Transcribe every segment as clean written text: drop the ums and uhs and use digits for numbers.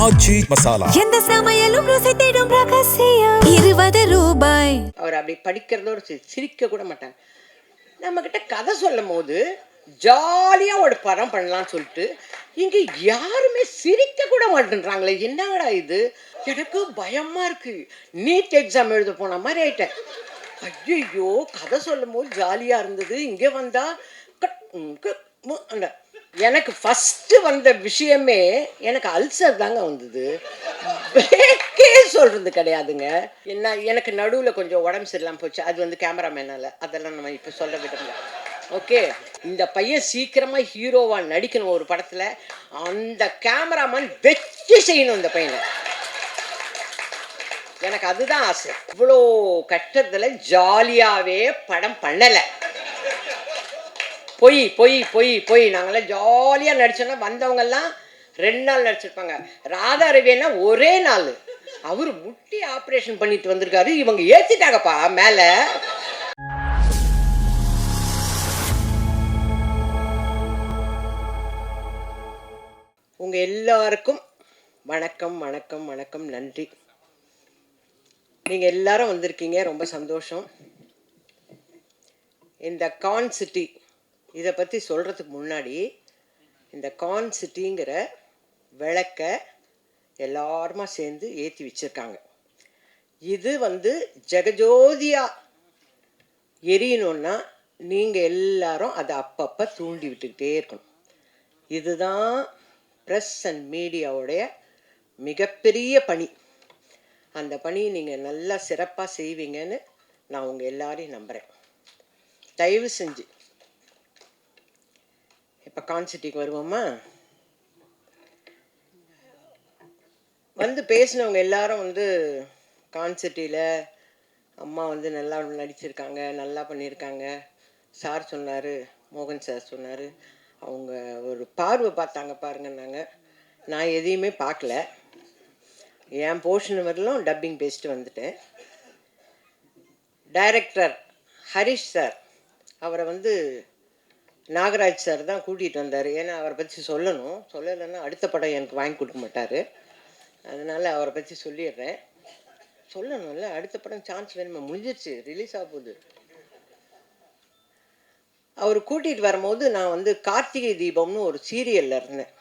ஆச்சி மசாலா. எந்த சமையலும் ருசி தேடும் ரகசியம் 20 ரூபாய். அவர் அப்படி படிக்கிறதோடு சிரிக்க கூட மாட்டாங்க. நம்மக்கிட்ட கதை சொல்லும் போது ஜாலியாக ஒரு படம் பண்ணலான்னு சொல்லிட்டு இங்கே யாருமே சிரிக்க கூட மாட்டேன்றாங்களே, என்னங்கடா இது? எனக்கு பயமாக இருக்குது. நீட் எக்ஸாம் எழுத போன மாதிரி ஆயிட்டேன். ஐயோ, கதை சொல்லும் போது ஜாலியாக இருந்தது, இங்கே வந்தால் அந்த எனக்கு ஃபஸ்ட்டு வந்த விஷயமே எனக்கு அல்சர் தாங்க வந்தது. பிரேக்கே சொல்கிறது கிடையாதுங்க. என்ன எனக்கு நடுவில் கொஞ்சம் உடம்பு சரியில்லாமல் போச்சு. அது வந்து கேமராமேனால், அதெல்லாம் நம்ம இப்போ சொல்ல விடுங்க. ஓகே, இந்த பையன் சீக்கிரமாக ஹீரோவாக நடிக்கணும் ஒரு படத்தில். அந்த கேமராமேன் வெற்றி செய்யணும் இந்த பையனை. எனக்கு அதுதான் ஆசை. இவ்வளோ கஷ்டத்தில் ஜாலியாகவே படம் பண்ணலை. பொய் பொய் பொய் பொய். நாங்களாம் ஜாலியாக நடிச்சோன்னா வந்தவங்கெல்லாம் 2 நாள் நடிச்சிருப்பாங்க. ராதா ரவினா ஒரே நாள். அவர் முட்டி ஆப்ரேஷன் பண்ணிட்டு வந்திருக்காரு, இவங்க ஏற்றிட்டாங்கப்பா மேலே. உங்கள் எல்லாருக்கும் வணக்கம் வணக்கம் வணக்கம், நன்றி. நீங்கள் எல்லாரும் வந்திருக்கீங்க, ரொம்ப சந்தோஷம். இந்த கான் சிட்டி இதை பற்றி சொல்கிறதுக்கு முன்னாடி, இந்த கான் சிட்டிங்கிற விளக்க எல்லாருமா சேர்ந்து ஏற்றி வச்சுருக்காங்க. இது வந்து ஜெகஜோதியாக எரியணுன்னா நீங்கள் எல்லாரும் அதை அப்பப்போ தூண்டி விட்டுக்கிட்டே இருக்கணும். இதுதான் ப்ரெஸ் அண்ட் மீடியாவுடைய மிகப்பெரிய பணி. அந்த பணியை நீங்கள் நல்லா சிறப்பாக செய்வீங்கன்னு நான் உங்கள் எல்லாரையும் நம்புகிறேன். தயவு செஞ்சு இப்போ கான்சிட்டிக்கு வருவோமா? வந்து பேசினவங்க எல்லாரும் வந்து கான்சிட்டியில் அம்மா வந்து நல்லா நடிச்சிருக்காங்க, நல்லா பண்ணியிருக்காங்க. சார் சொன்னார், மோகன் சார் சொன்னார், அவங்க ஒரு பார்வை பார்த்தாங்க பாருங்கன்னாங்க. நான் எதையுமே பார்க்கல. என் போர்ஷன் வரலும் டப்பிங் பேசிட்டு வந்துட்டேன். டைரக்டர் ஹரிஷ் சார், அவரை வந்து நாகராஜ் சார் தான் கூட்டிகிட்டு வந்தார். ஏன்னா அவரை பற்றி சொல்லலைன்னா அடுத்த படம் எனக்கு வாங்கி கொடுக்க மாட்டார். அதனால் அவரை பற்றி சொல்லிடுறேன். சொல்லணும்ல, அடுத்த படம் சான்ஸ் வேணுமா? முடிஞ்சிருச்சு, ரிலீஸ் ஆக போகுது. அவர் கூட்டிகிட்டு வரும்போது நான் வந்து கார்த்திகை தீபம்னு ஒரு சீரியலில் இருந்தேன்.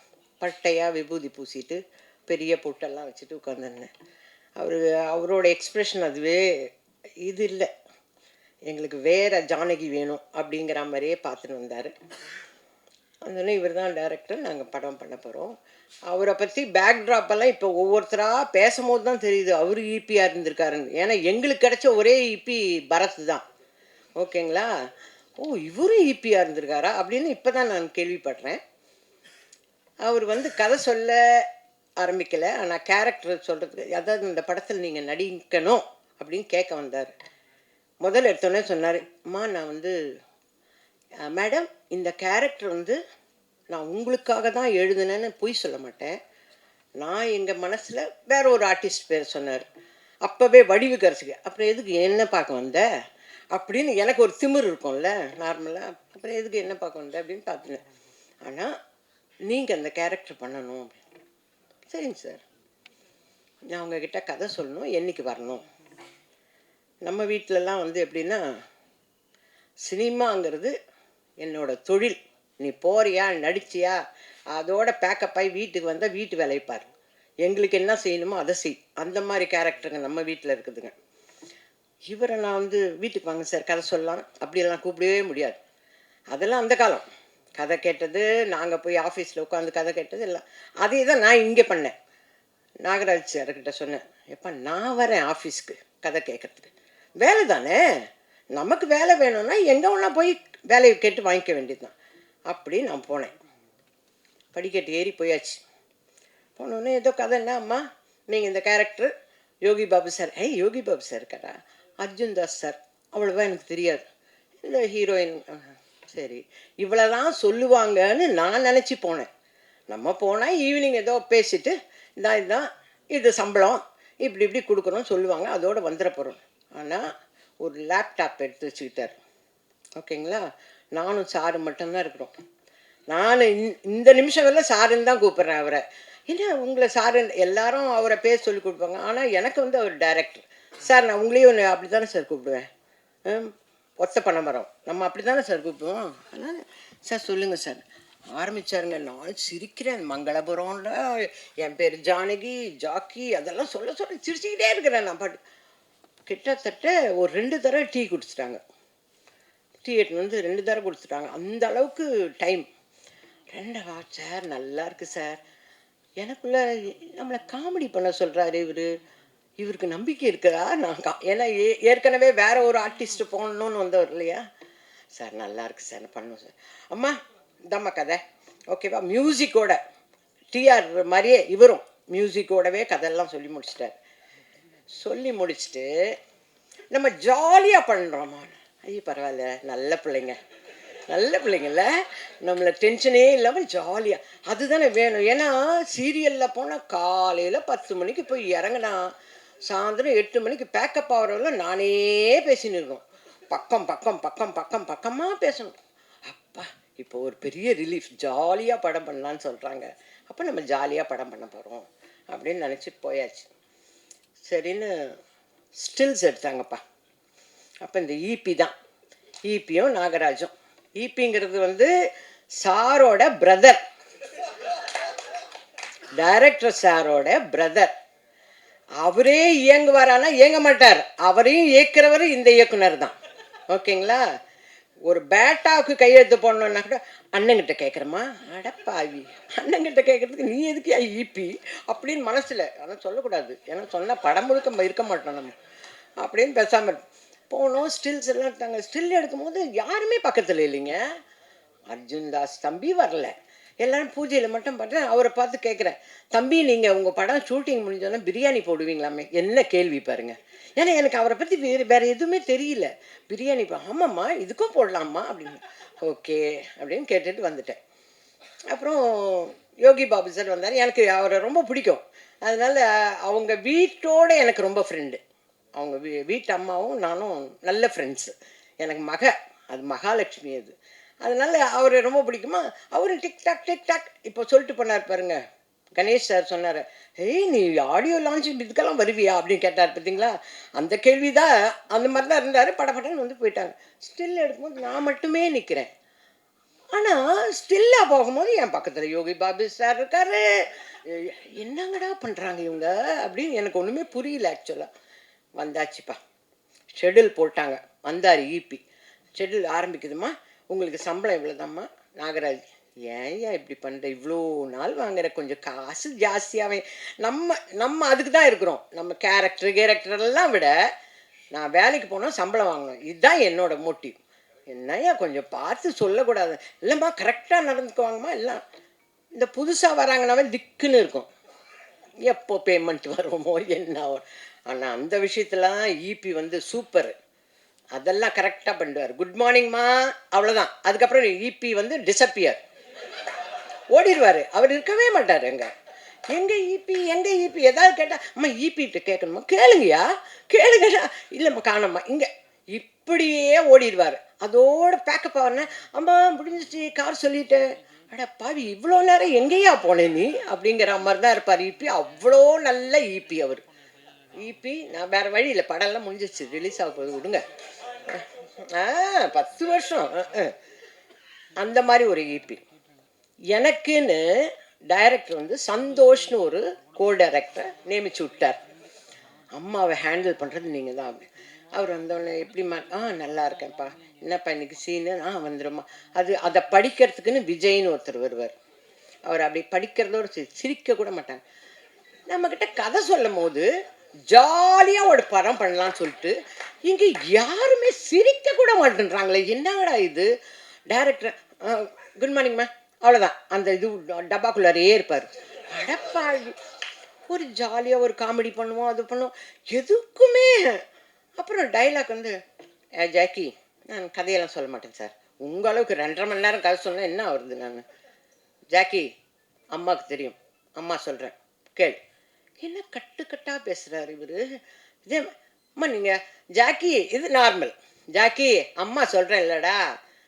பட்டையாக விபூதி பூசிட்டு பெரிய பொட்டெல்லாம் வச்சுட்டு உட்காந்துருந்தேன். அவரோட எக்ஸ்ப்ரெஷன் அதுவே இது இல்லை, எங்களுக்கு வேறு ஜானகி வேணும் அப்படிங்கிற மாதிரியே பார்த்துட்டு வந்தார். அதனால இவர் தான் டைரக்டர், நாங்கள் படம் பண்ண போகிறோம். அவரை பற்றி பேக்ட்ராப்பெல்லாம் இப்போ ஒவ்வொருத்தராக பேசும்போது தான் தெரியுது அவர் ஈபியாக இருந்திருக்காருன்னு. ஏன்னா எங்களுக்கு கிடைச்ச ஒரே ஈபி பரத் தான். ஓகேங்களா? ஓ, இவரும் ஈபியாக இருந்திருக்காரா அப்படின்னு இப்போ தான் நான் கேள்விப்படுறேன். அவர் வந்து கதை சொல்ல ஆரம்பிக்கலை, ஆனால் கேரக்டர் சொல்கிறதுக்கு, அதாவது இந்த படத்தில் நீங்கள் நடிக்கணும் அப்படின்னு கேட்க வந்தார். முதல்ல எடுத்தோடனே சொன்னார், அம்மா நான் வந்து மேடம் இந்த கேரக்டர் வந்து நான் உங்களுக்காக தான் எழுதுனேன்னு பொய் சொல்ல மாட்டேன். நான் எங்கள் மனசில் வேற ஒரு ஆர்டிஸ்ட் பேர் சொன்னார். அப்போவே வடிவுக்கரசுக்கு, அப்புறம் எதுக்கு என்ன பார்க்க வந்த அப்படின்னு எனக்கு ஒரு திமிர் இருக்கும்ல நார்மலாக. அப்புறம் எதுக்கு என்ன பார்க்க வந்த அப்படின்னு பார்த்துனேன். ஆனால் நீங்கள் அந்த கேரக்டர் பண்ணணும். சரிங்க சார், நான் உங்ககிட்ட கதை சொல்லணும், என்றைக்கு வரணும்? நம்ம வீட்டிலலாம் வந்து எப்படின்னா, சினிமாங்கிறது என்னோட தொழில். நீ போறியா நடிச்சியா அதோட பேக்கப் ஆகி வீட்டுக்கு வந்தால் வீட்டு வேலைப்பார், எங்களுக்கு என்ன செய்யணுமோ அதை செய். அந்த மாதிரி கேரக்டருங்க நம்ம வீட்டில் இருக்குதுங்க. இவரை நான் வந்து வீட்டுக்கு வாங்க சார் கதை சொல்லலாம் அப்படியெல்லாம் கூப்பிடவே முடியாது. அதெல்லாம் அந்த காலம். கதை கேட்டது, நாங்கள் போய் ஆஃபீஸில் உட்காந்து கதை கேட்டது எல்லாம் அதே தான் நான் இங்கே பண்ணேன். நாகராஜ் சார்கிட்ட சொன்னேன், எப்போ நான் வரேன் ஆஃபீஸ்க்கு கதை கேட்குறதுக்கு, வேலை தானே, நமக்கு வேலை வேணும்னா எங்கே ஒன்றா போய் வேலையை கேட்டு வாங்கிக்க வேண்டியது தான். அப்படி நான் போனேன். படிக்கட்டு ஏறி போயாச்சு. போனோடனே ஏதோ கதை, என்ன அம்மா நீங்கள் இந்த character Yogi Babu sir. Yogi Babu sir இருக்காரா? அர்ஜுன் தாஸ் சார். அவ்வளோவா எனக்கு தெரியாது. இந்த ஹீரோயின், சரி இவ்வளோதான் சொல்லுவாங்கன்னு நான் நினச்சி போனேன். நம்ம போனால் ஈவினிங் ஏதோ பேசிட்டு இதுதான் இது சம்பளம் இப்படி இப்படி கொடுக்குறோம் சொல்லுவாங்க, அதோடு வந்துட போகிறோம். ஆனால் ஒரு லேப்டாப் எடுத்து வச்சுக்கிட்டார். ஓகேங்களா? நானும் சாரு மட்டும்தான் இருக்கிறோம். நான் இந்த நிமிஷம் வரல சாருன்னு தான் கூப்பிட்றேன் அவரை. என்ன உங்களை சார் எல்லாரும் அவரை பேர் சொல்லி கொடுப்பாங்க. ஆனால் எனக்கு வந்து அவர் டைரக்டர். சார் நான் உங்களையும் அப்படி தானே சார் கூப்பிடுவேன். ஒத்த பனைமரம் நம்ம அப்படி தானே சார் கூப்பிடுவோம். அதனால் சார் சொல்லுங்கள் சார் ஆரம்பித்தாருங்க. நான் சிரிக்கிறேன். மங்களபுரம்ல என் பேர் ஜானகி, ஜாக்கி அதெல்லாம் சொல்ல சிரிச்சுக்கிட்டே இருக்கிறேன். நான் பாட்டு கிட்டத்தட்ட ஒரு 2 தடவை டீ குடிச்சிட்டாங்க. டீ எடுத்துன்னு வந்து 2 தடவை கொடுத்துட்டாங்க. அந்த அளவுக்கு டைம். 2 சார் நல்லா இருக்கு சார். எனக்குள்ள நம்மளை காமெடி பண்ண சொல்கிறாரு இவருக்கு நம்பிக்கை இருக்குதா? நான் ஏன்னா ஏற்கனவே வேற ஒரு ஆர்டிஸ்ட் போகணுன்னு வந்தவர் இல்லையா. சார் நல்லா இருக்கு சார் பண்ணுவோம் சார். அம்மா இந்தம்மா கதை ஓகேவா. மியூசிக்கோட டிஆர் மாதிரியே இவரும் மியூசிக்கோடவே கதையெல்லாம் சொல்லி முடிச்சிட்டார். சொல்லி முடிச்சுட்டு நம்ம ஜாலியாக பண்ணுறோம்மா. ஐயோ பரவாயில்ல நல்ல பிள்ளைங்கள்ல நம்மளை டென்ஷனே இல்லாமல் ஜாலியாக அதுதானே வேணும். ஏன்னா சீரியலில் போனால் காலையில் 10 மணிக்கு போய் இறங்கினா சாயந்தரம் 8 மணிக்கு பேக்கப் ஆகிறவங்கள நானே பேசின்னு இருக்கோம். பக்கமாக பேசணும். அப்பா இப்போ ஒரு பெரிய ரிலீஃப், ஜாலியாக படம் பண்ணலான்னு சொல்கிறாங்க. அப்போ நம்ம ஜாலியாக படம் பண்ண போகிறோம் அப்படின்னு நினச்சி போயாச்சு. சரின்னு ஸ்டில்ஸ் எடுத்தாங்கப்பா. அப்போ இந்த ஈபி தான், ஈபியும் நாகராஜும். ஈபிங்கிறது வந்து சாரோட பிரதர், டைரக்டர் சாரோட பிரதர். அவரே இயங்குவாரானா இயங்க மாட்டார். அவரையும் இயக்குறவர் இந்த இயக்குனர் தான். ஓகேங்களா. ஒரு பேட்டாவுக்கு கையெழுத்து போடணுன்னா கூட அண்ணங்கிட்ட கேட்குறமா. அடப்பாவி அண்ணங்கிட்ட கேட்குறதுக்கு நீ எதுக்கு ஈபி அப்படின்னு மனசில். ஆனால் சொல்லக்கூடாது, ஏன்னா சொன்னால் படம் முழுக்க இருக்க மாட்டோம் நம்ம அப்படின்னு பேசாமல் போனோம். ஸ்டில்ஸ் எல்லாம் எடுத்தாங்க. ஸ்டில் எடுக்கும்போது யாருமே பக்கத்தில் இல்லைங்க. அர்ஜுன் தாஸ் தம்பி வரல. எல்லோரும் பூஜையில் மட்டும் பார்த்தேன். அவரை பார்த்து கேட்குறேன், தம்பி நீங்கள் உங்கள் படம் ஷூட்டிங் முடிஞ்சோன்னா பிரியாணி போடுவீங்களாமே. என்ன கேள்வி பாருங்கள். ஏன்னா எனக்கு அவரை பற்றி வேறு எதுவுமே தெரியல. பிரியாணி ஆமாம்மா இதுக்கும் போடலாமா அப்படின்னு. ஓகே அப்படின்னு கேட்டுட்டு வந்துட்டேன். அப்புறம் யோகி பாபு சார் வந்தார். எனக்கு அவரை ரொம்ப பிடிக்கும். அதனால் அவங்க வீட்டோடு எனக்கு ரொம்ப ஃப்ரெண்டு. அவங்க வீட்டு அம்மாவும் நானும் நல்ல ஃப்ரெண்ட்ஸு. எனக்கு அது மகாலட்சுமி அது. அதனால் அவரை ரொம்ப பிடிக்குமா. அவரும் டிக்டாக் இப்போ சொல்லிட்டு போனார் பாருங்க. கணேஷ் சார் சொன்னார், ஏய் நீ ஆடியோ லான்ச்சிங் இதுக்கெல்லாம் வருவியா அப்படின்னு கேட்டார். பார்த்தீங்களா, அந்த கேள்வி தான். அந்த மாதிரி தான் இருந்தார். படப்படன்னு வந்து போயிட்டாங்க. ஸ்டில் எடுக்கும்போது நான் மட்டுமே நிற்கிறேன். ஆனால் ஸ்டில்லாக போகும்போது என் பக்கத்தில் யோகி பாபு சார் இருக்கார். என்னங்கடா பண்ணுறாங்க இவங்க அப்படின்னு எனக்கு ஒன்றுமே புரியல. ஆக்சுவலாக வந்தாச்சுப்பா, ஷெடியூல் போட்டாங்க. வந்தார் ஈபி. ஷெடியூல் ஆரம்பிக்குதுமா, உங்களுக்கு சம்பளம் இவ்வளோதாம்மா. நாகராஜ், ஏன் இப்படி பண்ணுற, இவ்வளோ நாள் வாங்குற, கொஞ்சம் காசு ஜாஸ்தியாகவே. நம்ம அதுக்கு தான் இருக்கிறோம். நம்ம கேரக்டரெல்லாம் விட நான் வேலைக்கு போனால் சம்பளம் வாங்கணும். இதுதான் என்னோட மோட்டிவ். என்னையா கொஞ்சம் பார்த்து சொல்லக்கூடாது. இல்லைம்மா கரெக்டாக நடந்துக்குவாங்கம்மா. எல்லாம் இந்த புதுசாக வராங்கனாவே திக்குன்னு இருக்கும். எப்போ பேமெண்ட் வருமோ என்ன. ஆனால் அந்த விஷயத்துலாம் ஈபி வந்து சூப்பர். அதெல்லாம் கரெக்டாக பண்ணுவார். குட் மார்னிங்மா அவ்வளோதான். அதுக்கப்புறம் ஈபி வந்து டிஸப்பியர், ஓடிடுவார். அவர் இருக்கவே மாட்டார். எங்கே ஈபி ஏதாவது கேட்டால் அம்மா ஈபிகிட்ட கேட்கணுமா, கேளுங்கயா இல்லைம்மா காணம்மா இங்கே, இப்படியே ஓடிடுவார். அதோட பேக்கப் ஆகிறேன்னா அம்மா முடிஞ்சிச்சு கார் சொல்லிட்டேன். அட பாவி இவ்வளோ நேரம் எங்கேயா போனேன் நீ அப்படிங்கிற மாதிரி தான் இருப்பார் ஈபி. அவ்வளோ நல்ல ஈபி அவர். ஈபி நான் வேறு வழி இல்லை, படம்லாம் முடிஞ்சிச்சு, ரிலீஸ் ஆக போகுது, விடுங்க. 10 வருஷம் அந்த மாதிரி ஒரு ஈபி. எனக்குன்னு டைரக்டர் வந்து சந்தோஷ்னு ஒரு கோ டைரக்டரை நியமிச்சு விட்டார். அம்மாவை ஹேண்டில் பண்ணுறது நீங்கள் தான். அப்படி அவர் வந்தோடனே எப்படிம்மா, நல்லா இருக்கேன்ப்பா, என்னப்பா இன்னைக்கு சீனு, வந்துடும்மா. அதை படிக்கிறதுக்குன்னு விஜய்னு ஒருத்தர் வருவார். அவர் அப்படி படிக்கிறதோடு சிரிக்க கூட மாட்டாங்க. நம்மக்கிட்ட கதை சொல்லும் போது ஜாலியாக ஒரு படம் பண்ணலான்னு சொல்லிட்டு இங்கே யாருமே சிரிக்க கூட மாட்டேன்றாங்களே, என்னங்கடா இது. டைரக்டர் குட் மார்னிங்மா அவ்வளோதான். அந்த இது டப்பாக்குள்ளாரே இருப்பார். அடப்பா ஒரு ஜாலியாக ஒரு காமெடி பண்ணுவோம், அது பண்ணுவோம், எதுக்குமே. அப்புறம் டைலாக் வந்து, ஜாக்கி நான் கதையெல்லாம் சொல்ல மாட்டேன் சார், உங்கள் அளவுக்கு 2.5 மணி நேரம் கதை சொன்னால் என்ன வருது. நான் ஜாக்கி அம்மாவுக்கு தெரியும், அம்மா சொல்கிறேன் கேள். என்ன கட்டுக்கட்டாக பேசுகிறாரு இவர். இதே அம்மா நீங்கள் ஜாக்கி இது நார்மல். ஜாக்கி அம்மா சொல்கிறேன் இல்லைடா,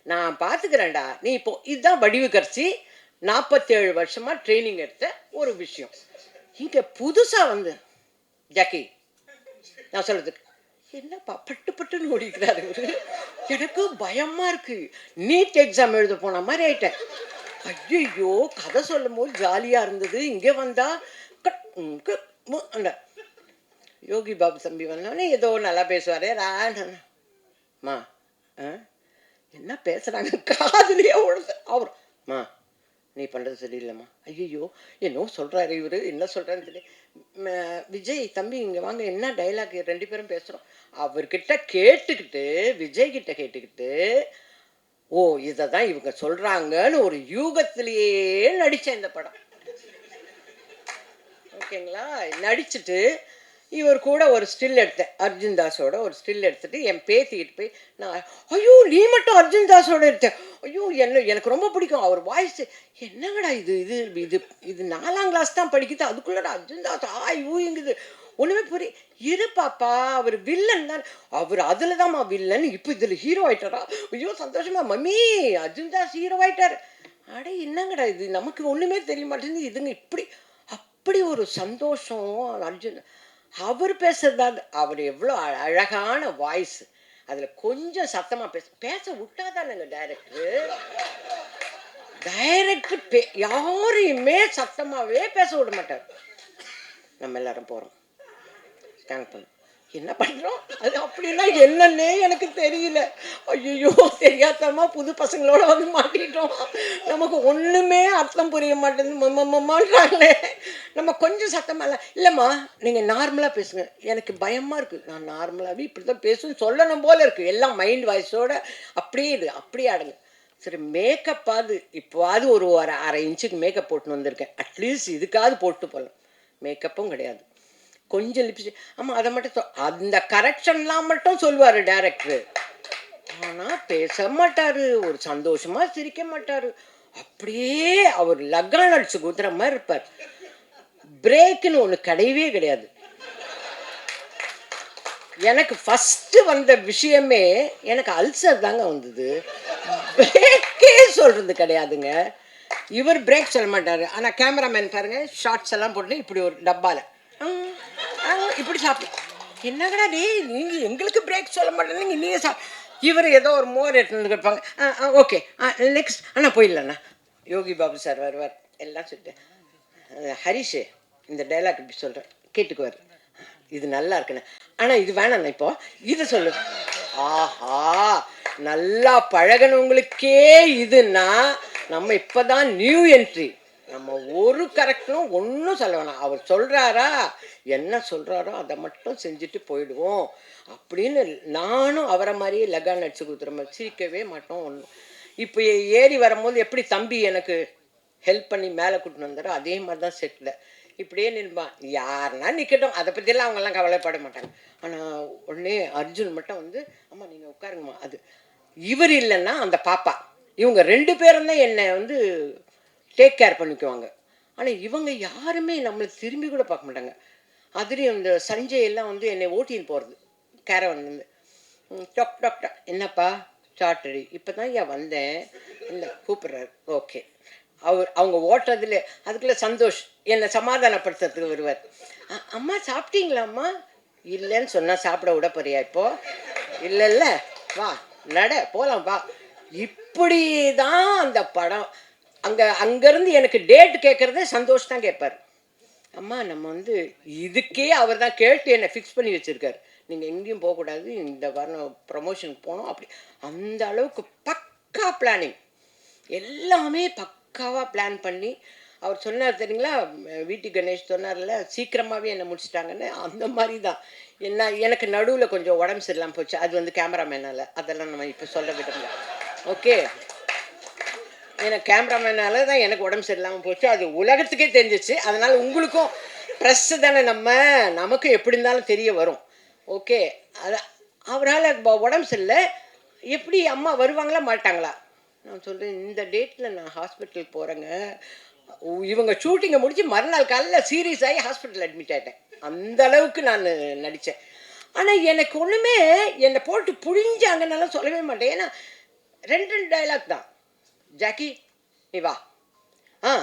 நான் பார்த்துக்கிறேன்டா, நீ இப்போ இதுதான் வடிவு கரைச்சி, 47 வருஷமாக ட்ரைனிங் எடுத்த ஒரு விஷயம். இங்கே புதுசாக வந்து ஜாக்கி நான் சொல்கிறதுக்கு என்னப்பா பட்டு பட்டுன்னு ஓடிக்கிறாரு இவரு. எனக்கு பயமாக இருக்குது. நீட் எக்ஸாம் எழுத போன மாதிரி ஆயிட்டேன். ஐயோ கதை சொல்லும் போது ஜாலியாக இருந்தது. இங்கே வந்தால் அந்த யோகி பாபு தம்பி வந்தோடனே ஏதோ நல்லா பேசுவார். மா என்ன பேசுகிறாங்க காதுலேயே ஓடுது. மா நீ பண்ணுறது சரியில்லைம்மா. ஐயோ என்னோ சொல்கிறாரு இவர், என்ன சொல்கிறான்னு தெரியல. விஜய் தம்பி இங்கே வாங்க, என்ன டைலாக் 2 பேரும் பேசுகிறோம். அவர்கிட்ட கேட்டுக்கிட்டு விஜய்கிட்ட கேட்டுக்கிட்டு ஓ இதை தான் இவங்க சொல்கிறாங்கன்னு ஒரு யூகத்திலேயே நடித்தேன் இந்த படம். ஓகேங்களா? நடிச்சுட்டு இவர் கூட ஒரு ஸ்டில் எடுத்தேன், அர்ஜுன் தாஸோட ஒரு ஸ்டில் எடுத்துட்டு என் பேத்திக்கிட்டு போய் நான் ஐயோ நீ மட்டும் அர்ஜுன் தாஸோட எடுத்தேன். ஐயோ எனக்கு ரொம்ப பிடிக்கும் அவர் வாய்ஸ். என்னங்கடா இது இது இது இது 4ஆம் கிளாஸ் தான் படிக்குது, அதுக்குள்ளடா அர்ஜுன் தாஸ் ஐயோங்குது. ஒன்றுமே புரிய இரு பாப்பா, அவர் வில்லன் தான், அவர் அதில் தான்மா வில்லன், இப்போ இதில் ஹீரோ ஆயிட்டாரா. ஐயோ சந்தோஷமா மம்மி அர்ஜுன் தாஸ் ஹீரோ ஆயிட்டார். அட என்னங்கடா இது நமக்கு ஒன்றுமே தெரிய மாட்டேங்குது இதுங்க இப்படி அப்படி ஒரு சந்தோஷம். அர்ஜுன் அவர் பேசுறதா, அவர் எவ்வளோ அழகான வாய்ஸ், அதில் கொஞ்சம் சத்தமாக பேச விட்டாதானுங்க டைரக்டர் யாரையுமே சத்தமாகவே பேச விட மாட்டார். நம்ம எல்லாரும் போகிறோம் ஸ்கேன் பண்ண என்ன பண்ணுறோம் அது அப்படின்னா என்னன்னே எனக்கு தெரியல. ஐயோ தெரியாதமா புது பசங்களோட வந்து மாட்டிட்டோம், நமக்கு ஒன்றுமே அர்த்தம் புரிய மாட்டேங்குது மம்மான்றாங்களே. நம்ம கொஞ்சம் சத்தமாக இல்லைம்மா நீங்கள் நார்மலாக பேசுங்க, எனக்கு பயமாக இருக்குது, நான் நார்மலாகவே இப்படி தான் பேசுன்னு சொல்லணும் போல் இருக்குது. எல்லாம் மைண்ட் வாய்ஸோடு அப்படியே ஆடுங்க. சரி மேக்கப்பாவது இப்போவாது ஒரு 1/2 இன்ச்சுக்கு மேக்கப் போட்டுன்னு வந்திருக்கேன், அட்லீஸ்ட் இதுக்காவது போட்டு போகலாம். மேக்கப்பும் கிடையாது, கொஞ்சம் லிப்ஸ்டிக். ஆமாம் அதை மட்டும் அந்த கரெக்ஷன்லாம் மட்டும் சொல்லுவார் டைரக்டரு, ஆனால் பேச மாட்டார், ஒரு சந்தோஷமாக சிரிக்க மாட்டார். அப்படியே அவர் லக்கான் அடிச்சு குத்துற மாதிரி இருப்பார். பிரேக்குன்னு ஒன்று கிடையவே கிடையாது. எனக்கு ஃபஸ்ட்டு வந்த விஷயமே எனக்கு அல்சர் தாங்க வந்தது. பிரேக்கே சொல்கிறது கிடையாதுங்க. இவர் பிரேக் சொல்ல மாட்டார், ஆனால் கேமராமேன் பாருங்கள் ஷார்ட்ஸ் எல்லாம் போட்டு இப்படி ஒரு டப்பாவில் இப்படி சாப்பிடும். என்னங்கடா நீ நீங்கள் எங்களுக்கு பிரேக் சொல்ல மாட்டேங்க நீங்கள் இவர் ஏதோ ஒரு மோர் எடுத்துன்னு இருப்பாங்க. ஓகே நெக்ஸ்ட் ஆனால் போயிடலண்ணா யோகி பாபு சார் வருவார் எல்லாம் சொல்லிட்டு ஹரிஷ் இந்த டைலாக் இப்படி சொல்கிறேன் கேட்டுக்குவார், இது நல்லா இருக்குண்ணே, ஆனால் இது வேணாண்ணா இப்போ இது சொல்லு. ஆஹா நல்லா பழகினவங்களுக்கே இதுன்னா நம்ம இப்போ தான் நியூ என்ட்ரி, நம்ம ஒரு கரெக்டும் ஒன்றும் சொல்ல வேணாம், அவர் சொல்கிறாரா என்ன சொல்கிறாரோ அதை மட்டும் செஞ்சுட்டு போயிடுவோம் அப்படின்னு. நானும் அவரை மாதிரியே லகான் அடிச்சு கொடுத்துற மாதிரி சிரிக்கவே மாட்டோம் ஒன்றும். இப்போ ஏறி வரும்போது எப்படி தம்பி எனக்கு ஹெல்ப் பண்ணி மேலே கூட்டின்னு வந்தாரோ அதே மாதிரி தான் செட்டில் இப்படியே நிற்பான். யாருன்னா நிற்கட்டும், அதை பற்றியெல்லாம் அவங்கெல்லாம் கவலைப்பட மாட்டாங்க. ஆனால் உடனே அர்ஜுன் மட்டும் வந்து அம்மா நீங்கள் உட்காருங்கம்மா, அது இவர் இல்லைன்னா அந்த பாப்பா இவங்க 2 பேரும் தான் என்னை வந்து டேக் கேர் பண்ணிக்குவாங்க. ஆனால் இவங்க யாருமே நம்மளை திரும்பி கூட பார்க்க மாட்டாங்க. அதுலேயும் இந்த சஞ்சய் எல்லாம் வந்து என்னை ஓட்டின்னு போகிறது கேரவன் வந்து டொக் டொக் டக் என்னப்பா சாட்டடி இப்போ தான் ஏன் வந்தேன் இல்லை கூப்பிட்றாரு ஓகே. அவங்க ஓட்டுறதுல அதுக்குள்ளே சந்தோஷ் என்னை சமாதானப்படுத்துறதுக்கு வருவார். அம்மா சாப்பிட்டீங்களாம்மா? இல்லைன்னு சொன்னால் சாப்பிட விட போறியா இப்போ? இல்லை வா நட போகலாம் வா. இப்படி தான் அந்த படம். அங்கேருந்து எனக்கு டேட் கேட்குறதே சந்தோஷ் தான் கேட்பார். அம்மா நம்ம வந்து இதுக்கே அவர் தான் கேட்டு என்னை ஃபிக்ஸ் பண்ணி வச்சுருக்காரு, நீங்கள் எங்கேயும் போகக்கூடாது, இந்த வாரம் ப்ரமோஷனுக்கு போகணும் அப்படி. அந்த அளவுக்கு பக்கா பிளானிங், எல்லாமே பக்காவாக பிளான் பண்ணி அவர் சொன்னார் தெரியுங்களா. வீட்டு கணேஷ் சொன்னார்ல சீக்கிரமாகவே என்னை முடிச்சிட்டாங்கன்னு, அந்த மாதிரி தான். எனக்கு நடுவில் கொஞ்சம் உடம்பு சரியில்லாமல் போச்சு, அது வந்து கேமராமேனால், அதெல்லாம் நம்ம இப்போ சொல்ல விடுங்க. ஓகே எனக்கு கேமராமேனால தான் எனக்கு உடம்பு சரியில்லாமல் போச்சு, அது உலகத்துக்கே தெரிஞ்சிச்சு. அதனால் உங்களுக்கும் ப்ரெஸ்ஸு தானே நமக்கு எப்படி இருந்தாலும் தெரிய வரும். ஓகே அது அவரால் உடம்பு சரியில்லை, எப்படி அம்மா வருவாங்களா மாட்டாங்களா? நான் சொல்கிறேன் இந்த டேட்டில் நான் ஹாஸ்பிட்டலுக்கு போகிறேங்க. இவங்க ஷூட்டிங்கை முடித்து மறுநாள் காலையில் சீரியஸ் ஆகி ஹாஸ்பிட்டல் அட்மிட் ஆகிட்டேன். அந்த அளவுக்கு நான் நடித்தேன். ஆனால் எனக்கு ஒன்றுமே என்னை போட்டு புழிஞ்சாங்கன்னெல்லாம் சொல்லவே மாட்டேன். ஏன்னா 2 டைலாக் தான். ஜாக்கி நீ வா, ஆ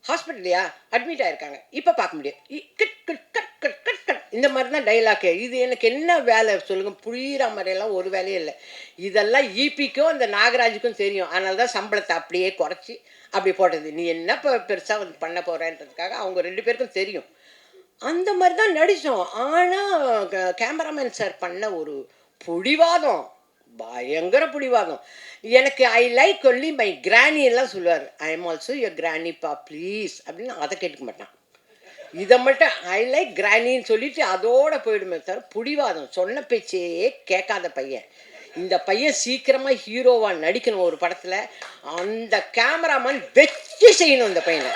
ஹாஸ்பிட்டல்லையா அட்மிட் ஆகிருக்காங்க, இப்போ பார்க்க முடியாது, cut cut cut cut cut cut இந்த மாதிரி தான் டைலாக்கு. இது எனக்கு என்ன வேலை சொல்லுங்கள்? புரிகிற மாதிரியெல்லாம் ஒரு வேலையும் இல்லை. இதெல்லாம் ஈபிக்கும் அந்த நாகராஜுக்கும் தெரியும். அதனால தான் சம்பளத்தை அப்படியே குறைச்சி அப்படி போட்டது. நீ என்ன இப்போ பெருசாக வந்து பண்ண போகிறேன்றதுக்காக அவங்க 2 பேருக்கும் தெரியும். அந்த மாதிரி தான் நடித்தோம். ஆனால் கேமராமேன் சார் பண்ண ஒரு பிடிவாதம், பயங்கர பிடிவாதம். எனக்கு I like only my granny எல்லாம் சொல்லுவார். ஐ எம் ஆல்சோ யுவர் கிராணிப்பா ப்ளீஸ் அப்படின்னு. அதை கேட்க மாட்டான். இதை மட்டும் ஐ லைக் கிராணின்னு சொல்லிட்டு அதோட போயிடுமே தவிர பிடிவாதம். சொன்ன பேச்சையே கேட்காத பையன். இந்த பையன் சீக்கிரமாக ஹீரோவாக நடிக்கணும் ஒரு படத்தில். அந்த கேமராமேன் வெற்றி செய்யணும் இந்த பையனை.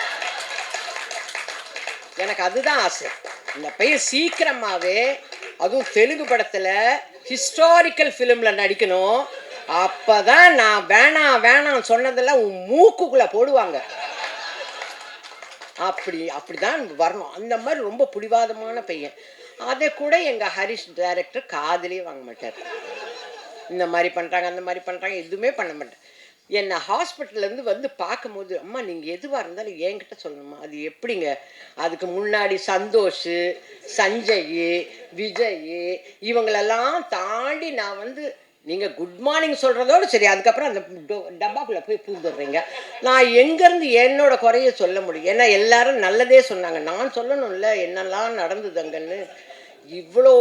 எனக்கு அதுதான் ஆசை. இந்த பையன் சீக்கிரமாகவே, அதுவும் தெலுங்கு படத்தில் ஹிஸ்டாரிக்கல் ஃபிலிமில் நடிக்கணும். அப்போ தான் நான் வேணாம் வேணாம் சொன்னதெல்லாம் உன் மூக்குக்குள்ளே போடுவாங்க. அப்படி தான் வரணும். அந்த மாதிரி ரொம்ப பிடிவாதமான பையன். அதை கூட எங்கள் ஹரிஷ் டைரக்டர் காதலே வாங்க மாட்டார். இந்த மாதிரி பண்ணுறாங்க, அந்த மாதிரி பண்ணுறாங்க, எதுவுமே பண்ண மாட்டேன். என்னை ஹாஸ்பிட்டல்லேருந்து வந்து பார்க்கும்போது, அம்மா நீங்கள் எதுவாக இருந்தாலும் என்கிட்ட சொல்லணுமா? அது எப்படிங்க? அதுக்கு முன்னாடி சந்தோஷ், சஞ்சய், விஜய் இவங்களெல்லாம் தாண்டி நான் வந்து நீங்கள் குட் மார்னிங் சொல்கிறதோடு சரி, அதுக்கப்புறம் அந்த டப்பாக்குள்ளே போய் பூந்துடுறீங்க. நான் எங்கேருந்து என்னோட குறைய சொல்ல முடியும்? ஏன்னா எல்லாரும் நல்லதே சொன்னாங்க, நான் சொல்லணும்ல என்னெல்லாம் நடந்தது அங்கன்னு. இவ்வளோ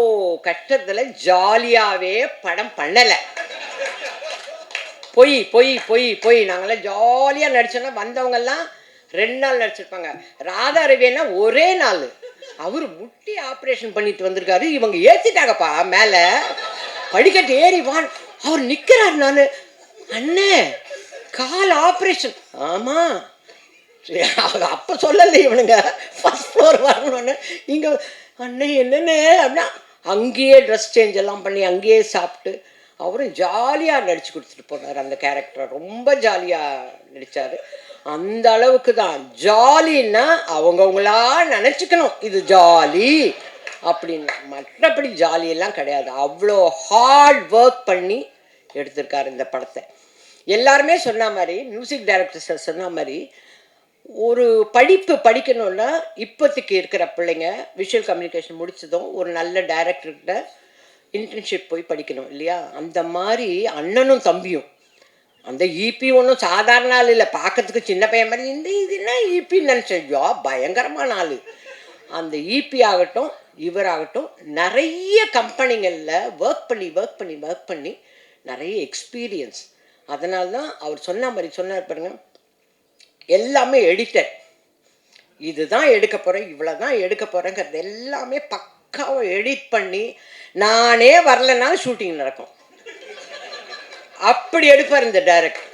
கஷ்டத்தில் ஜாலியாகவே படம் பண்ணலை. பொய் பொய் பொய் பொய். நாங்களாம் ஜாலியாக நடிச்சோன்னா வந்தவங்கெல்லாம் 2 நாள் நடிச்சிருப்பாங்க. ராதா ரவினா ஒரே நாள். அவர் முட்டி ஆப்ரேஷன் பண்ணிட்டு வந்திருக்காரு. இவங்க ஏற்றிட்டாங்கப்பா மேலே படிக்கட்டு ஏறி வான். அவர் நிற்கிறார். நான் அண்ணே கால் ஆப்ரேஷன். ஆமாம் அப்போ சொல்லலை இவனுங்க ஃபர்ஸ்ட் ஃப்ளோர் வரணும்னு. இங்கே அண்ணே என்னென்ன அப்படின்னா அங்கேயே ட்ரெஸ் சேஞ்ச் எல்லாம் பண்ணி அங்கேயே சாப்பிட்டு அவரும் ஜாலியாக நடித்து கொடுத்துட்டு போனார். அந்த கேரக்டரை ரொம்ப ஜாலியாக நடித்தார். அந்த அளவுக்கு தான் ஜாலின்னா அவங்கவுங்களா நினச்சிக்கணும் இது ஜாலி அப்படின்னு. மற்றபடி ஜாலியெல்லாம் கிடையாது. அவ்வளோ ஹார்ட் ஒர்க் பண்ணி எடுத்திருக்காரு இந்த படத்தை. எல்லாருமே சொன்ன மாதிரி, மியூசிக் டைரக்டர்ஸ் சொன்ன மாதிரி, ஒரு படிக்கணுன்னா இப்போதைக்கு இருக்கிற பிள்ளைங்க விஷுவல் கம்யூனிகேஷன் முடிச்சதும் ஒரு நல்ல டைரக்டர்கிட்ட இன்டர்ன்ஷிப் போய் படிக்கணும் இல்லையா? அந்த மாதிரி அண்ணனும் தம்பியும். அந்த இபி ஒன்றும் சாதாரண ஆள் இல்லை, பார்க்கறதுக்கு சின்ன பையன் மாதிரி. இந்த இதுனா இபின்னு நினச்சோ பயங்கரமான ஆள். அந்த இபி ஆகட்டும் இவராகட்டும் நிறைய கம்பெனிகளில் ஒர்க் பண்ணி நிறைய எக்ஸ்பீரியன்ஸ். அதனால தான் அவர் சொன்ன மாதிரி சொன்னார் பாருங்க, எல்லாமே எடிட்டர். இதுதான் எடுக்க போகிறேன், இவ்வளோ தான் எடுக்க போகிறேங்கிறது எல்லாமே பக்காவை எடிட் பண்ணி, நானே வரலனாலும் ஷூட்டிங் நடக்கும். அப்படி எடுப்பார் இந்த டைரக்டர்.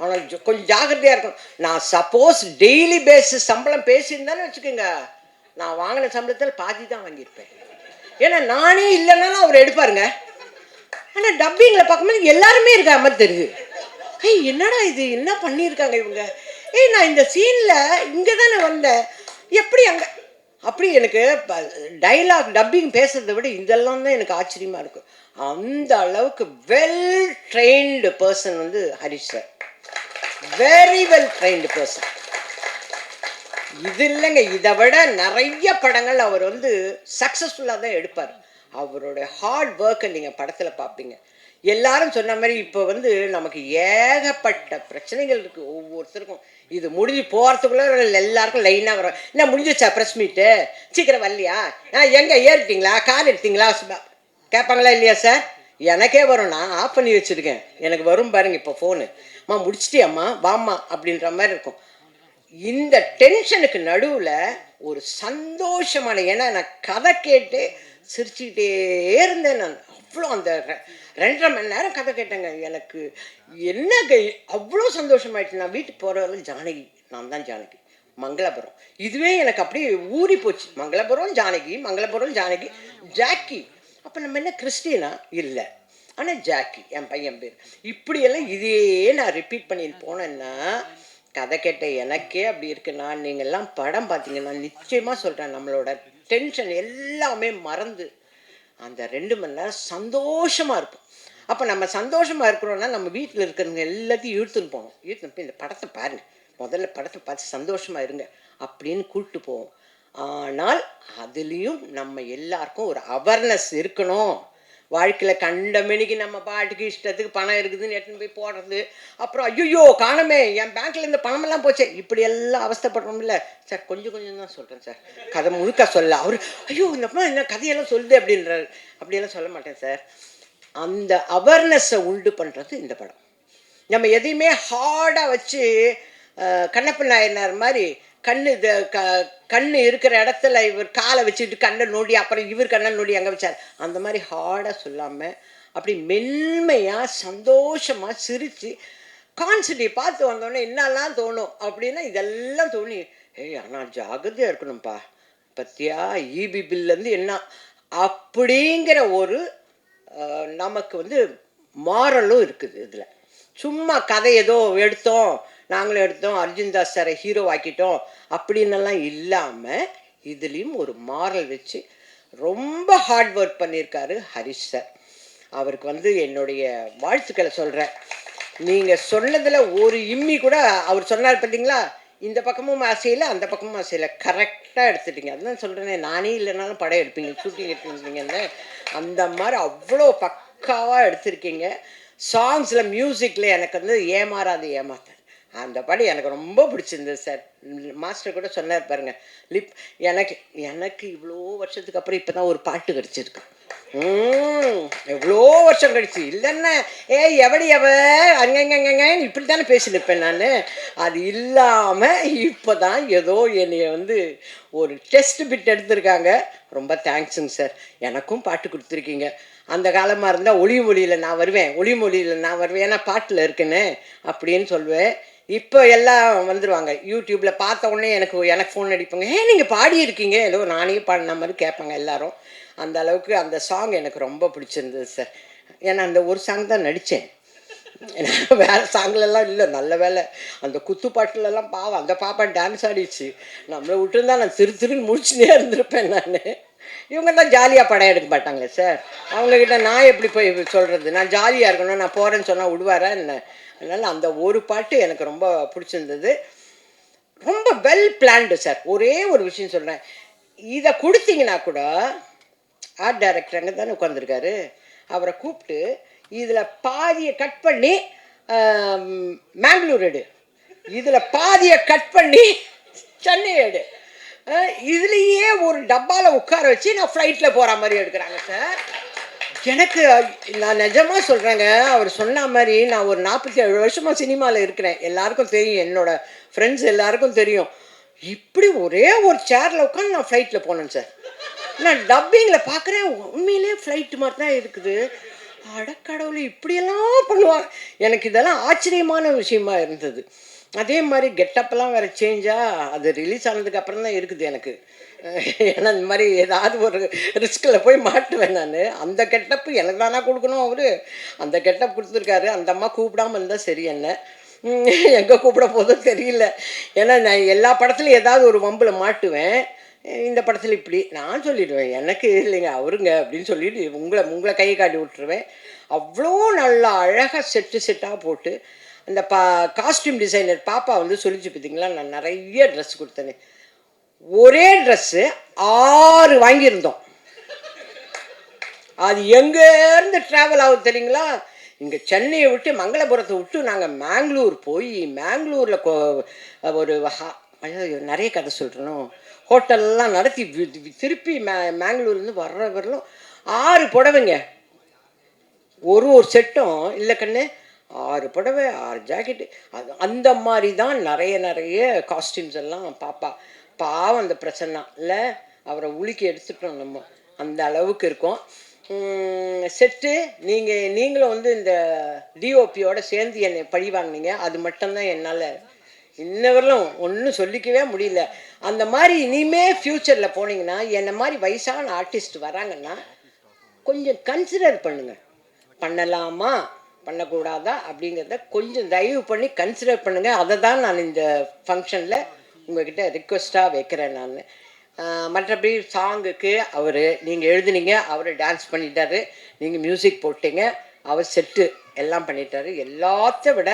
ஆனால் கொஞ்சம் ஜாகிரதையாக இருக்கும். நான் சப்போஸ் டெய்லி பேஸிஸ் சம்பளம் பேசியிருந்தாலும் வச்சுக்கோங்க, நான் வாங்கின சம்பளத்தில் பாதி தான் வாங்கியிருப்பேன். ஏன்னா நானே இல்லைனாலும் அவர் எடுப்பாருங்க. ஆனால் டப்பிங்கில் பார்க்கும்போது எல்லாருமே இருக்கா மாதிரி தெரியுது. என்னடா இது என்ன பண்ணியிருக்காங்க இவங்க? நான் இந்த சீனில் இங்கே தானே வந்தேன், எப்படி அங்கே அப்படி. எனக்கு டைலாக் டப்பிங் பேசுறதை விட இதெல்லாம் தான் எனக்கு ஆச்சரியமாக இருக்கும். அந்த அளவுக்கு வெல் ட்ரெயின்டு பர்சன் வந்து Harish sir. Very well trained person. இது இல்லைங்க, இதை விட நிறைய படங்கள் அவர் வந்து சக்ஸஸ்ஃபுல்லாக தான் எடுப்பார். அவருடைய ஹார்ட் ஒர்க்கை நீங்கள் படத்தில் பார்ப்பீங்க. எல்லாரும் சொன்ன மாதிரி இப்போ வந்து நமக்கு ஏகப்பட்ட பிரச்சனைகள் இருக்குது ஒவ்வொருத்தருக்கும். இது முடிஞ்சு போகிறதுக்குள்ளே எல்லாருக்கும் லைனாக வரும். என்ன முடிஞ்சிச்சா ப்ரெஸ் மீட்டு, சீக்கிரம் வரலையா, எங்கே ஏறிட்டிங்களா, கார் எடுத்தீங்களா கேட்பாங்களா இல்லையா சார்? எனக்கே வரும். நான் ஆஃப் பண்ணி வச்சுருக்கேன், எனக்கு வரும் பாருங்க இப்போ ஃபோனு. அம்மா முடிச்சிட்டியம்மா வாம்மா அப்படின்ற மாதிரி இருக்கும். இந்த டென்ஷனுக்கு நடுவில் ஒரு சந்தோஷமான, ஏன்னா நான் கதை கேட்டு சிரிச்சுக்கிட்டே இருந்தேன். நான் அவ்வளோ அந்த 2.5 மணி நேரம் கதை கேட்டேங்க. எனக்கு என்ன அவ்வளோ சந்தோஷமாயிடுச்சு. நான் வீட்டுக்கு போகிறவங்க ஜானகி, நான் தான் ஜானகி, மங்களபுரம். இதுவே எனக்கு அப்படியே ஊறி போச்சு. மங்களபுரம் ஜானகி, மங்களபுரம் ஜானகி, ஜாக்கி. அப்போ நம்ம என்ன கிறிஸ்டினா இல்லை, ஆனால் ஜாக்கி என் பையன் பேர். இப்படியெல்லாம் இதே நான் ரிப்பீட் பண்ணிட்டு போனேன்னா கதை கேட்ட எனக்கே அப்படி இருக்குன்னா, நீங்கள்லாம் படம் பார்த்தீங்கன்னா நிச்சயமாக சொல்கிறேன், நம்மளோட டென்ஷன் எல்லாமே மறந்து அந்த 2 மணி நேரம் சந்தோஷமாக இருக்கும். அப்போ நம்ம சந்தோஷமாக இருக்கிறோன்னா நம்ம வீட்டில் இருக்கிறவங்க எல்லாத்தையும் இழுத்துன்னு போகணும். இழுத்துன்னு போய் இந்த படத்தை பாருங்கள், முதல்ல படத்தை பார்த்து சந்தோஷமாக இருங்க அப்படின்னு கூப்பிட்டு போவோம். ஆனால் அதுலேயும் நம்ம எல்லாருக்கும் ஒரு அவேர்னஸ் இருக்கணும். வாழ்க்கையில் கண்ட மணிக்கு நம்ம பாட்டுக்கு இஷ்டத்துக்கு பணம் இருக்குதுன்னு எடுத்துன்னு போய் போடுறது, அப்புறம் ஐயோ காணமே என் பேங்க்கில் இந்த பணமெல்லாம் போச்சே, இப்படி எல்லாம் அவஸ்தைப்படுறோம்ல சார். கொஞ்சம் கொஞ்சம் தான் சொல்கிறேன் சார், கதை முழுக்க சொல்ல. அவர் ஐயோ இந்த அம்மா என்ன கதையெல்லாம் சொல்லுது அப்படின்றாரு. அப்படியெல்லாம் சொல்ல மாட்டேன் சார். அந்த அவேர்னஸை உண்டு பண்ணுறது இந்த படம். நம்ம எதையுமே ஹார்டாக வச்சு கண்ணப்ப நாயனார் மாதிரி கண்ணு இருக்கிற இடத்துல இவர் காலை வச்சுட்டு கண்ணை நோண்டி அப்புறம் இவர் கண்ணை நோண்டி அங்கே வச்சார். அந்த மாதிரி ஹார்டாக சொல்லாமல் அப்படி மென்மையாக சந்தோஷமாக சிரித்து கான்செப்டை பார்த்து வந்தோடனே என்னெல்லாம் தோணும் அப்படின்னா இதெல்லாம் தோணி, ஏய் ஆனால் ஜாகிரதையாக இருக்கணும்ப்பா, பத்தியா இபி பில்லேருந்து என்ன அப்படிங்கிற ஒரு நமக்கு வந்து மாரலும் இருக்குது இதில். சும்மா கதை ஏதோ எடுத்தோம், நாங்களும் எடுத்தோம், அர்ஜுன் தாஸ் சாரை ஹீரோ ஆக்கிட்டோம் அப்படின்னெல்லாம் இல்லாமல் இதுலேயும் ஒரு மாரல் வச்சு ரொம்ப ஹார்ட் ஒர்க் பண்ணியிருக்காரு ஹரிஷ் சார். அவருக்கு வந்து என்னுடைய வாழ்த்துக்களை சொல்கிறேன். நீங்கள் சொன்னதில் ஒரு இம்மி கூட அவர் சொன்னார் பார்த்தீங்களா, இந்த பக்கமும் ஆசையில் அந்த பக்கமும் ஆசையில் கரெக்டாக எடுத்துட்டீங்க. அதுதான் சொல்கிறேனே, நானே இல்லைனாலும் படம் எடுப்பீங்க, ஷூட்டிங் எடுத்துருந்தீங்கன்னு. அந்த மாதிரி அவ்வளோ பக்காவாக எடுத்திருக்கீங்க. சாங்ஸில் மியூசிக்கில் எனக்கு வந்து ஏமாறாது ஏமாத்தேன் அந்த படம் எனக்கு ரொம்ப பிடிச்சிருந்தது சார். மாஸ்டர் கூட சொன்னார் பாருங்கள், எனக்கு இவ்வளோ வருஷத்துக்கு அப்புறம் இப்போ தான் ஒரு பாட்டு கிடச்சிருக்கு. எவ்வளோ வருஷம் கழிச்சு இல்லைன்னா எவடி அங்கங்கங்க இப்படி தானே பேசினிருப்பேன் நான். அது இல்லாமல் இப்போ தான் ஏதோ என்னைய வந்து ஒரு டெஸ்ட் பிட் எடுத்திருக்காங்க. ரொம்ப தேங்க்ஸுங்க சார். எனக்கும் பாட்டு கொடுத்துருக்கீங்க. அந்த காலமாக இருந்தால் ஒளி மொழியில் நான் வருவேன், ஏன்னா பாட்டில் இருக்குன்னு அப்படின்னு சொல்லுவேன். இப்போ எல்லாம் வந்துடுவாங்க யூடியூப்பில் பார்த்த உடனே எனக்கு ஃபோன் அடிப்பாங்க, நீங்கள் பாடியிருக்கீங்க, ஏதோ நானே பாடின மாதிரி கேட்பாங்க எல்லாரும். அந்த அளவுக்கு அந்த சாங் எனக்கு ரொம்ப பிடிச்சிருந்தது சார். ஏன்னா அந்த ஒரு சாங் தான் நடித்தேன், வேறு சாங்லெல்லாம் இல்லை. நல்ல வேலை அந்த குத்து பாட்டுலலாம் பாவம் அந்த பாப்பா டான்ஸ் ஆடிடுச்சு. நம்மளை விட்டுருந்தா நான் திருன்னு முடிச்சுனே இருந்திருப்பேன் நான். இவங்க தான் ஜாலியாக படம் எடுக்க மாட்டாங்களே சார். அவங்கக்கிட்ட நான் எப்படி போய் சொல்கிறது, நான் ஜாலியாக இருக்கணும், நான் போகிறேன்னு சொன்னால் விடுவாரா என்ன. அதனால் அந்த ஒரு பாட்டு எனக்கு ரொம்ப பிடிச்சிருந்தது. ரொம்ப வெல் பிளான்டு சார். ஒரே ஒரு விஷயம் சொல்கிறேன், இதை கொடுத்தீங்கன்னா கூட ஆர்ட் டைரக்டர் அங்கே தானே உட்காந்துருக்காரு, அவரை கூப்பிட்டு இதில் பாதியை கட் பண்ணி மேங்களூர் எடு, இதில் பாதியை கட் பண்ணி சென்னை எடு, இதுலேயே ஒரு டப்பாவில் உட்கார வச்சு நான் ஃப்ளைட்டில் போகிற மாதிரி எடுக்கிறாங்க சார். எனக்கு நான் நிஜமாக சொல்கிறேங்க, அவர் சொன்ன மாதிரி நான் ஒரு 47 வருஷமாக சினிமாவில் இருக்கிறேன். எல்லாருக்கும் தெரியும், என்னோடய ஃப்ரெண்ட்ஸ் எல்லாருக்கும் தெரியும். இப்படி ஒரே ஒரு சேரில் உட்காந்து நான் ஃப்ளைட்டில் போனேன் சார். நான் டப்பிங்கில் பார்க்குறேன், உண்மையிலே ஃப்ளைட்டு மாதிரி தான் இருக்குது. அடக்கடவுள் இப்படியெல்லாம் பண்ணுவாங்க. எனக்கு இதெல்லாம் ஆச்சரியமான விஷயமா இருந்தது. அதே மாதிரி கெட்டப்பெல்லாம் வேறு சேஞ்சாக அது ரிலீஸ் ஆனதுக்கு அப்புறம் தான் இருக்குது எனக்கு. ஏன்னா இந்த மாதிரி ஏதாவது ஒரு ரிஸ்கில் போய் மாட்டுவேன் நான். அந்த கெட்டப்பு எனக்கு தானா கொடுக்கணும், அவர் அந்த கெட்டப் கொடுத்துருக்காரு. அந்த அம்மா கூப்பிடாமல் இருந்தால் சரி, என்ன எங்கே கூப்பிட போதும் தெரியல. ஏன்னா நான் எல்லா படத்துலையும் ஏதாவது ஒரு வம்பில் மாட்டுவேன். இந்த படத்தில் இப்படி நான் சொல்லிடுவேன், எனக்கு இல்லைங்க அவருங்க அப்படின்னு சொல்லிட்டு உங்களை கையை காட்டி விட்டுருவேன். அவ்வளோ நல்லா அழகாக செட்டாக போட்டு அந்த காஸ்டியூம் டிசைனர் பாப்பா வந்து சொல்லிச்சு பார்த்தீங்களா, நான் நிறைய ட்ரெஸ் கொடுத்தேனே. ஒரே ட்ரெஸ்ஸு 6 வாங்கியிருந்தோம். அது எங்கேருந்து ட்ராவல் ஆகுது தெரியுங்களா, இங்கே சென்னையை விட்டு மங்களபுரத்தை விட்டு நாங்கள் மேங்களூர் போய் மேங்களூரில் ஒரு நிறைய கதை சொல்கிறோம், ஹோட்டல்லாம் நடத்தி திருப்பி மேங்களூர்லேருந்து வர்ற வரலும் 6 புடவைங்க. ஒரு செட்டும் இல்லை கண்ணு, 6 புடவை 6 ஜாக்கெட்டு. அந்த மாதிரி தான் நிறைய காஸ்டியூம்ஸ் எல்லாம் பாவம் அந்த பிரச்சனை இல்லை, அவரை உலுக்கி எடுத்துட்டோம் நம்ம, அந்த அளவுக்கு இருக்கும் செட்டு. நீங்களும் வந்து இந்த டிஓபியோட சேர்ந்து என்னை பழி வாங்கினீங்க, அது மட்டும்தான் என்னால் இன்னவரையிலும் ஒன்றும் சொல்லிக்கவே முடியல. அந்த மாதிரி இனிமேல் ஃப்யூச்சரில் போனீங்கன்னா என்னை மாதிரி வயசான ஆர்டிஸ்ட் வராங்கன்னா கொஞ்சம் கன்சிடர் பண்ணுங்கள், பண்ணலாமா பண்ணக்கூடாதா அப்படிங்கிறத கொஞ்சம் தயவு பண்ணி கன்சிடர் பண்ணுங்கள். அதை தான் நான் இந்த ஃபங்க்ஷனில் உங்கள்கிட்ட ரிக்வெஸ்ட்டாக வைக்கிறேன் நான். மற்றபடி சாங்குக்கு நீங்கள் எழுதுனீங்க, அவர் டான்ஸ் பண்ணிட்டாரு, நீங்கள் மியூசிக் போட்டீங்க, அவர் செட்டு எல்லாம் பண்ணிட்டாரு. எல்லாத்த விட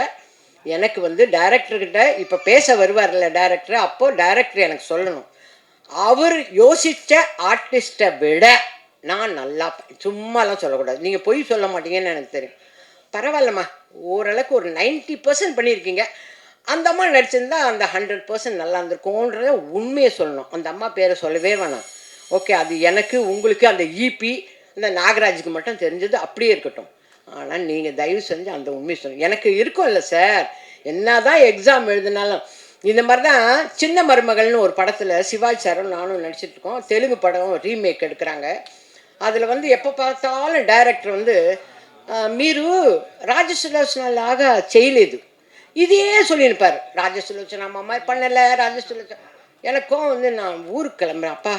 எனக்கு வந்து டைரக்டர்கிட்ட இப்போ பேச வருவார்ல டைரக்டர், அப்போது டைரக்டர் எனக்கு சொல்லணும், அவர் யோசித்த ஆர்டிஸ்ட்டை விட நான் நல்லா சும்மாலாம் சொல்லக்கூடாது. நீங்கள் பொய் சொல்ல மாட்டீங்கன்னு எனக்கு தெரியும். பரவாயில்லம்மா, ஓரளவுக்கு ஒரு 90% பண்ணியிருக்கீங்க. அந்த அம்மா நடிச்சிருந்தா அந்த 100% நல்லா இருந்திருக்கும்ன்றத உண்மையை சொல்லணும். அந்த அம்மா பேரை சொல்லவே வேணாம். ஓகே, அது எனக்கு உங்களுக்கு அந்த ஈபி இந்த நாகராஜுக்கு மட்டும் தெரிஞ்சது அப்படியே இருக்கட்டும். ஆனால் நீங்கள் தயவு செஞ்சு அந்த உண்மையை சொல்லுங்கள். எனக்கு இருக்கும்ல சார், என்ன தான் எக்ஸாம் எழுதினாலும். இந்த மாதிரி தான் சின்ன மருமகள்னு ஒரு படத்தில் சிவாஜி சாரும் நானும் நடிச்சிட்ருக்கோம். தெலுங்கு படம் ரீமேக் எடுக்கிறாங்க. அதில் வந்து எப்போ பார்த்தாலும் டைரக்டர் வந்து మీరు రాజసులోచనలాగా చేయలేదు ఇదే சொல்லியிருப்பார். ராஜசுலோச்சனா அம்மா பண்ணலை, ராஜசுலோச்சனா. எனக்கும் வந்து நான் ஊருக்கு கிளம்புறேன் அப்பா,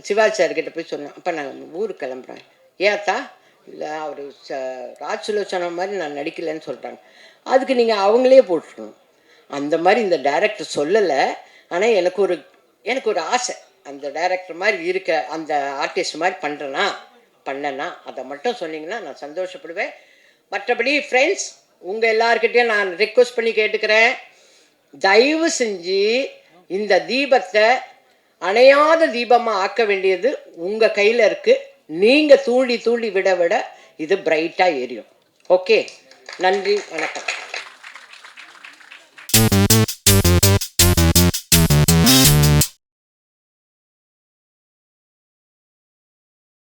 சிவாஜி சார்கிட்ட போய் சொன்னேன், அப்பா நான் ஊருக்கு கிளம்புறேன். ஏத்தா? இல்லை அவர் ராஜசுலோச்சனா மாதிரி நான் நடிக்கலைன்னு சொல்கிறாங்க. அதுக்கு நீங்கள் அவங்களே போட்டுருக்கணும். அந்த மாதிரி இந்த டைரக்டர் சொல்லலை. ஆனால் எனக்கு ஒரு ஆசை, அந்த டைரக்டர் மாதிரி இருக்க அந்த ஆர்டிஸ்ட் மாதிரி பண்ணனா அதை மட்டும் சொன்னீங்கன்னா நான் சந்தோஷப்படுவேன். மற்றபடி ஃப்ரெண்ட்ஸ், உங்கள் எல்லாருக்கிட்டையும் நான் ரிக்வெஸ்ட் பண்ணி கேட்டுக்கிறேன், தயவு செஞ்சு இந்த தீபத்தை அணையாத தீபமாக ஆக்க வேண்டியது உங்கள் கையில் இருக்குது. நீங்கள் தூண்டி விட இது பிரைட்டாக எரியும். ஓகே, நன்றி, வணக்கம்.